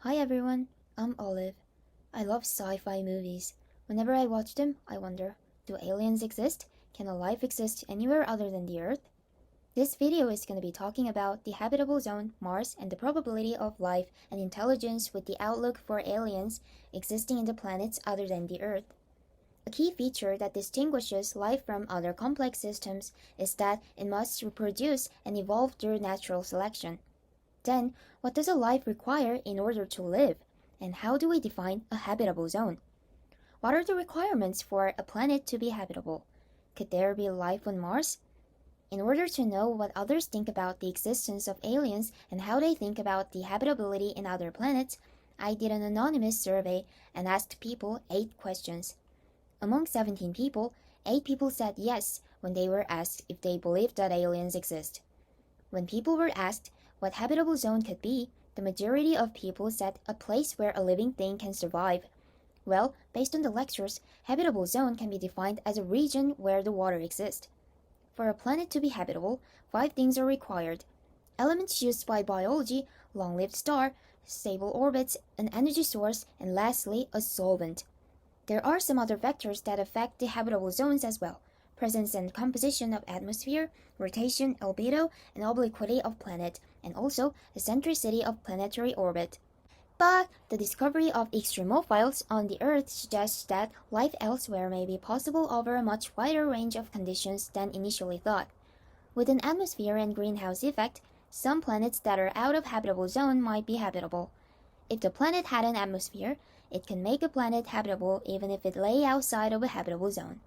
Hi everyone, I'm Olive. I love sci-fi movies. Whenever I watch them, I wonder, do aliens exist? Can a life exist anywhere other than the Earth? This video is going to be talking about the habitable zone, Mars, and the probability of life and intelligence with the outlook for aliens existing in the planets other than the Earth. A key feature that distinguishes life from other complex systems is that it must reproduce and evolve through natural selection. Then, what does a life require in order to live? And how do we define a habitable zone? What are the requirements for a planet to be habitable? Could there be life on Mars? In order to know what others think about the existence of aliens and how they think about the habitability in other planets, I did an anonymous survey and asked people 8 questions. Among 17 people, 8 people said yes when they were asked if they believed that aliens exist. When people were asked what habitable zone could be, the majority of people said a place where a living thing can survive. Well, based on the lectures, habitable zone can be defined as a region where the water exists. For a planet to be habitable, 5 things are required: elements used by biology, long-lived star, stable orbits, an energy source, and lastly, a solvent. There are some other factors that affect the habitable zones as well: presence and composition of atmosphere, rotation, albedo, and obliquity of planet, and also eccentricity of planetary orbit. But the discovery of extremophiles on the Earth suggests that life elsewhere may be possible over a much wider range of conditions than initially thought. With an atmosphere and greenhouse effect, some planets that are out of habitable zone might be habitable. If the planet had an atmosphere, it can make a planet habitable even if it lay outside of a habitable zone.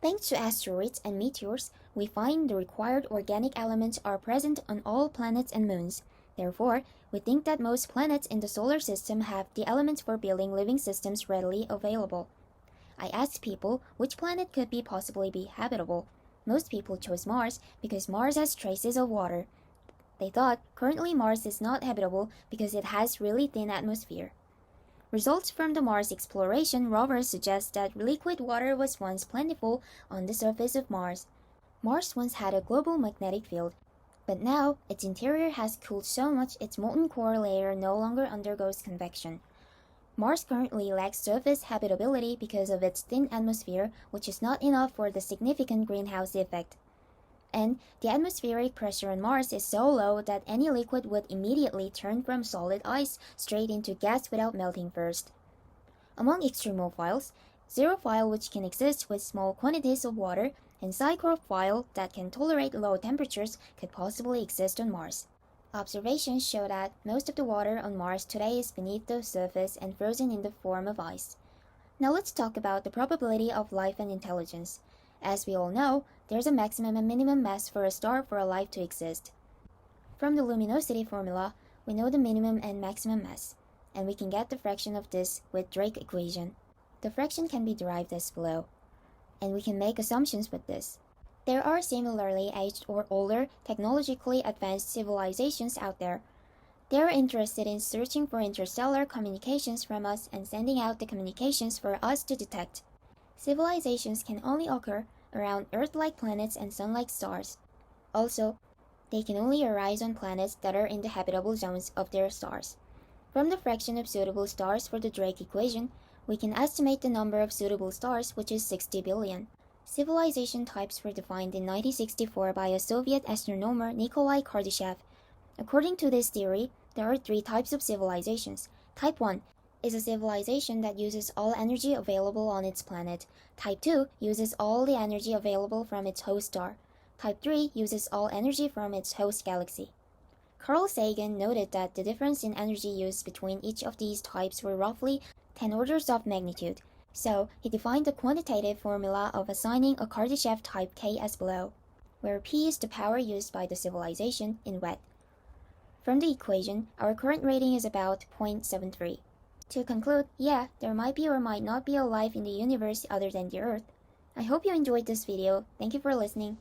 Thanks to asteroids and meteors, we find the required organic elements are present on all planets and moons. Therefore, we think that most planets in the solar system have the elements for building living systems readily available. I asked people which planet could possibly be habitable. Most people chose Mars because Mars has traces of water. They thought currently Mars is not habitable because it has really thin atmosphere. Results from the Mars exploration rover suggest that liquid water was once plentiful on the surface of Mars. Mars once had a global magnetic field, but now its interior has cooled so much its molten core layer no longer undergoes convection. Mars currently lacks surface habitability because of its thin atmosphere, which is not enough for the significant greenhouse effect. And the atmospheric pressure on Mars is so low that any liquid would immediately turn from solid ice straight into gas without melting first. Among extremophiles, xerophile, which can exist with small quantities of water, and psychrophile that can tolerate low temperatures could possibly exist on Mars. Observations show that most of the water on Mars today is beneath the surface and frozen in the form of ice. Now let's talk about the probability of life and intelligence. As we all know, there's a maximum and minimum mass for a star for a life to exist. From the luminosity formula, we know the minimum and maximum mass, and we can get the fraction of this with Drake equation. The fraction can be derived as below, and we can make assumptions with this. There are similarly aged or older, technologically advanced civilizations out there. They are interested in searching for interstellar communications from us and sending out the communications for us to detect. Civilizations can only occur around Earth-like planets and Sun-like stars. Also, they can only arise on planets that are in the habitable zones of their stars. From the fraction of suitable stars for the Drake equation, we can estimate the number of suitable stars, which is 60 billion. Civilization types were defined in 1964 by a Soviet astronomer Nikolai Kardashev. According to this theory, there are 3 types of civilizations. Type 1 is a civilization that uses all energy available on its planet. Type 2 uses all the energy available from its host star. Type 3 uses all energy from its host galaxy. Carl Sagan noted that the difference in energy use between each of these types were roughly 10 orders of magnitude, so he defined the quantitative formula of assigning a Kardashev type K as below, where P is the power used by the civilization in Watt. From the equation, our current rating is about 0.73. To conclude, yeah, there might be or might not be a life in the universe other than the Earth. I hope you enjoyed this video. Thank you for listening.